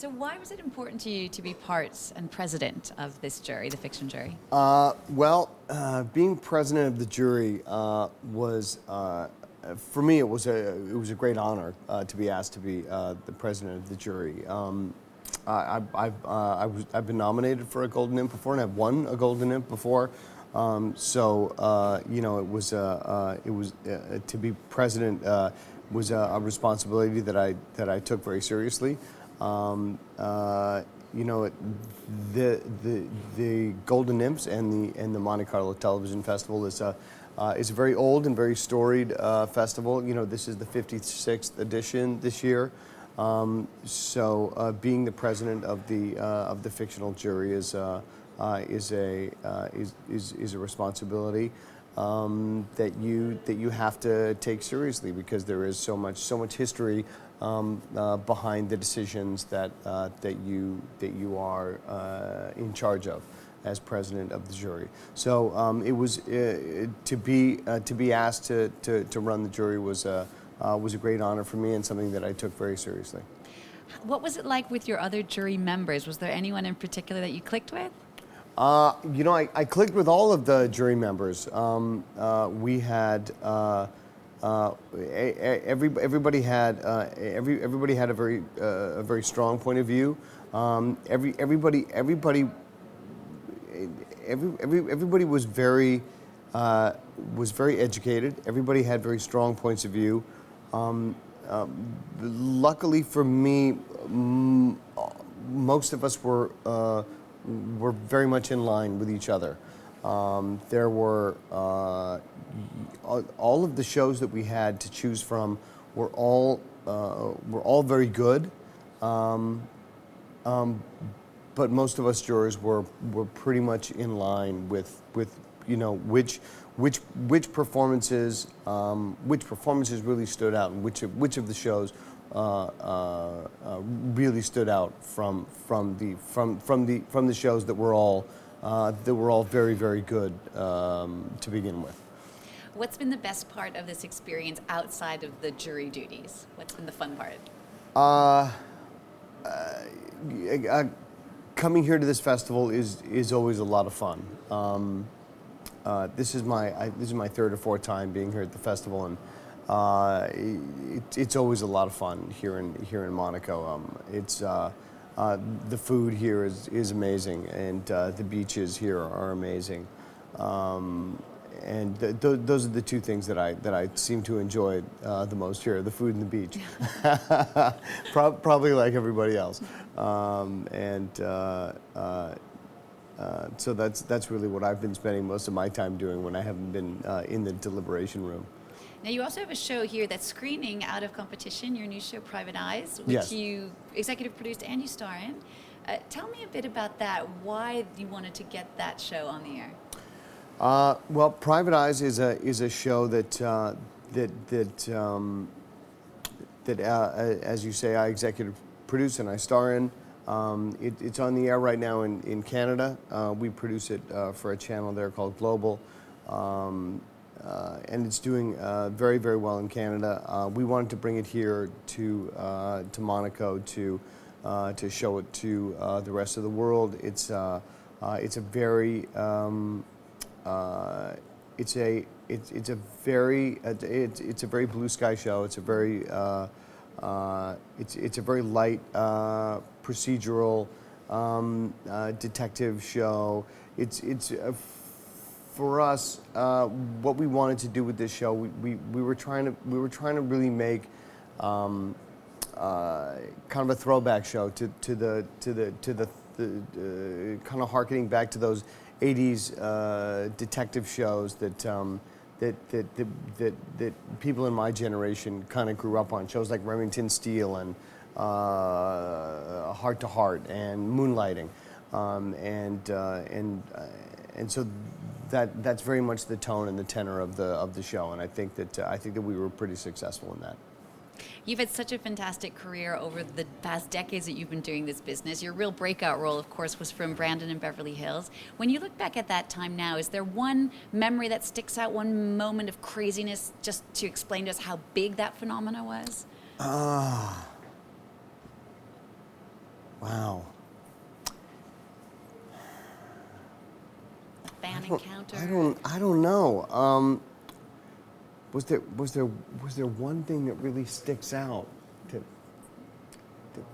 So why was it important to you to be part and president of this jury, the fiction jury? Being president of the jury was, for me, it was a great honor to be asked to be the president of the jury. I've been nominated for a Golden Imp before, and I've won a Golden Imp before. You know, it was to be president was a responsibility that I took very seriously. You know, the Golden Imps and the Monte-Carlo Television Festival is a very old and very storied festival. You know, this is the 56th edition this year. Being the president of the fictional jury is a responsibility that you have to take seriously, because there is so much history behind the decisions that you are in charge of as president of the jury. So it was to be asked to run the jury was a great honor for me, and something that I took very seriously. What was it like with your other jury members? Was there anyone in particular that you clicked with? You know, I clicked with all of the jury members. We had everybody had a very strong point of view. Everybody was very educated. Everybody had very strong points of view. Luckily for me, most of us were very much in line with each other. There were all of the shows that we had to choose from were all very good, but most of us jurors were pretty much in line with you know which performances really stood out, and which of the shows really stood out from the shows that were all very, very good to begin with. What's been the best part of this experience outside of the jury duties? What's been the fun part? Coming here to this festival is always a lot of fun. This is my third or fourth time being here at the festival, and it's always a lot of fun here in Monaco. The food here is amazing, and the beaches here are amazing, and those are the two things that I seem to enjoy the most here: the food and the beach. Probably like everybody else, so that's really what I've been spending most of my time doing when I haven't been in the deliberation room. Now, you also have a show here that's screening out of competition, your new show, Private Eyes, which Yes. you executive produced and you star in. Tell me a bit about that, why you wanted to get that show on the air. Well, Private Eyes is a show that as you say, I executive produce and I star in. It's on the air right now in Canada. We produce it for a channel there called Global. And it's doing very, very well in Canada. We wanted to bring it here to Monaco to show it to the rest of the world. It's a very blue sky show. It's a very light procedural detective show. For us, what we wanted to do with this show, we were trying to really make kind of a throwback show to the kind of harkening back to those 80s detective shows that people in my generation kind of grew up on. Shows like Remington Steele and Heart to Heart and Moonlighting, and so that's very much the tone and the tenor of the show, and I think that we were pretty successful in that. You've had such a fantastic career over the past decades that you've been doing this business. Your real breakout role, of course, was from Brandon and Beverly Hills. When you look back at that time now, is there one memory that sticks out, one moment of craziness, just to explain to us how big that phenomena was? Wow. Fan encounter. I don't know. Was there one thing that really sticks out that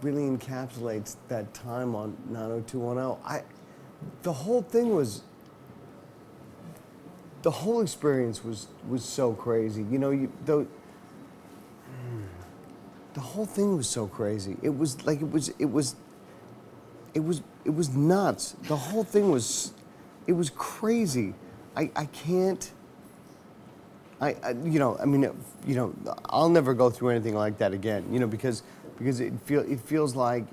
really encapsulates that time on 90210? The whole experience was so crazy. You know, the whole thing was so crazy. It was nuts. The whole thing was crazy. I can't. I'll never go through anything like that again. You know, because it feels like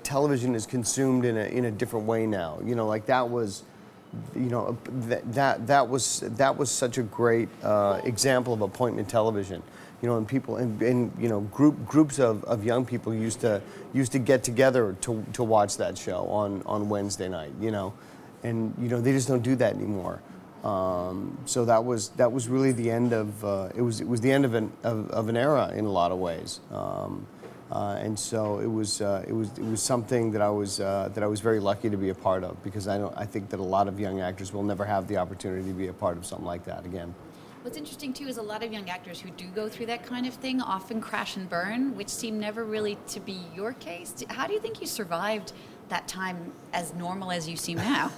television is consumed in a different way now. You know, like that was. That was such a great example of appointment television. You know, and people and groups of young people used to get together to watch that show on Wednesday night. You know, and they just don't do that anymore. So that was really the end of it was the end of an era in a lot of ways. And so it was something that I was very lucky to be a part of, because I think that a lot of young actors will never have the opportunity to be a part of something like that again. What's interesting too is a lot of young actors who do go through that kind of thing often crash and burn, which seemed never really to be your case. How do you think you survived that time as normal as you seem now?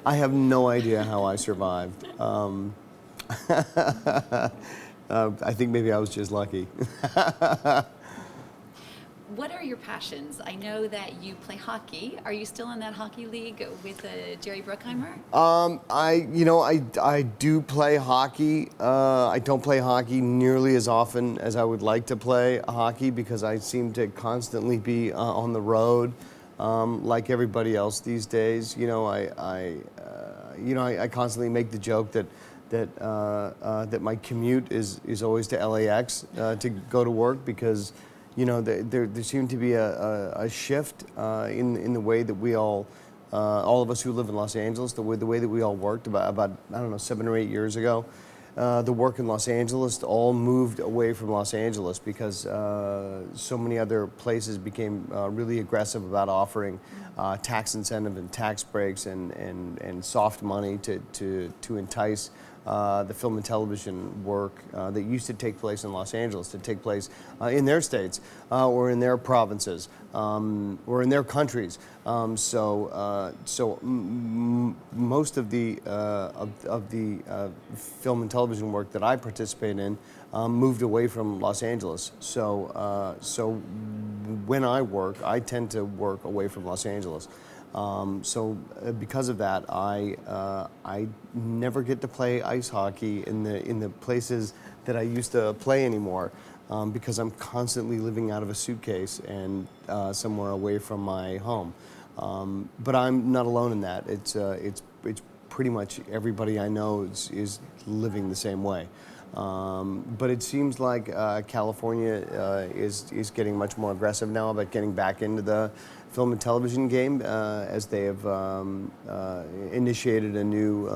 I have no idea how I survived. I think maybe I was just lucky. What are your passions? I know that you play hockey. Are you still in that hockey league with Jerry Bruckheimer? I do play hockey. I don't play hockey nearly as often as I would like to play hockey, because I seem to constantly be on the road, like everybody else these days. I constantly make the joke that my commute is always to LAX to go to work, because there seemed to be a shift in the way that we all of us who live in Los Angeles, the way that we all worked about I don't know, 7 or 8 years ago. The work in Los Angeles all moved away from Los Angeles, because so many other places became really aggressive about offering tax incentive and tax breaks and soft money to entice the film and television work that used to take place in Los Angeles to take place in their states or in their provinces or in their countries. Most of the film and television work that I participate in moved away from Los Angeles. So when I work, I tend to work away from Los Angeles. Because of that, I never get to play ice hockey in the places that I used to play anymore, because I'm constantly living out of a suitcase and somewhere away from my home. But I'm not alone in that. It's pretty much everybody I know is living the same way. But it seems like California is getting much more aggressive now about getting back into the film and television game, as they have initiated a new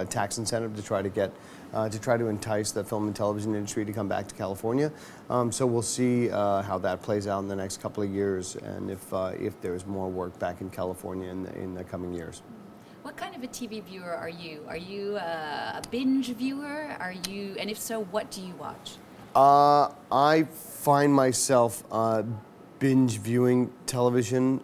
tax incentive to try to entice the film and television industry to come back to California. So we'll see how that plays out in the next couple of years, and if there's more work back in California in the coming years. What kind of a TV viewer are you? Are you a binge viewer? And if so, what do you watch? I find myself binge viewing television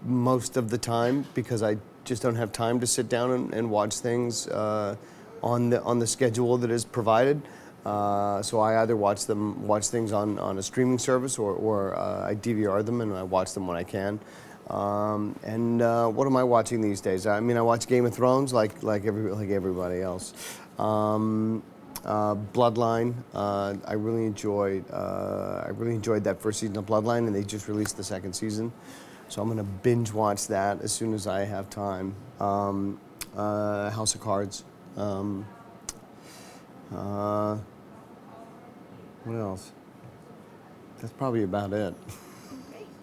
most of the time, because I just don't have time to sit down and watch things on the schedule that is provided. So I either watch things on a streaming service, or I DVR them and I watch them when I can. What am I watching these days? I mean, I watch Game of Thrones like everybody else. Bloodline. I really enjoyed that first season of Bloodline, and they just released the second season, so I'm going to binge watch that as soon as I have time. House of Cards. What else? That's probably about it.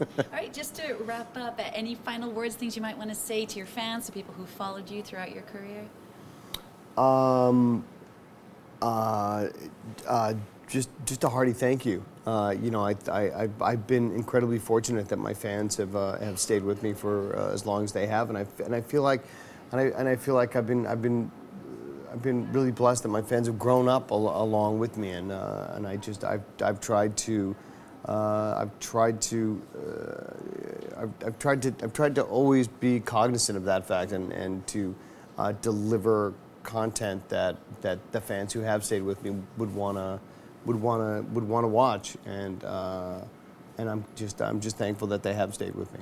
All right, just to wrap up, any final words, things you might want to say to your fans, to people who followed you throughout your career? just a hearty thank you. You know, I've been incredibly fortunate that my fans have stayed with me for as long as they have, and I feel like I've been really blessed that my fans have grown up along with me, and I've tried to always be cognizant of that fact, and to deliver content that the fans who have stayed with me would wanna watch, and I'm just thankful that they have stayed with me.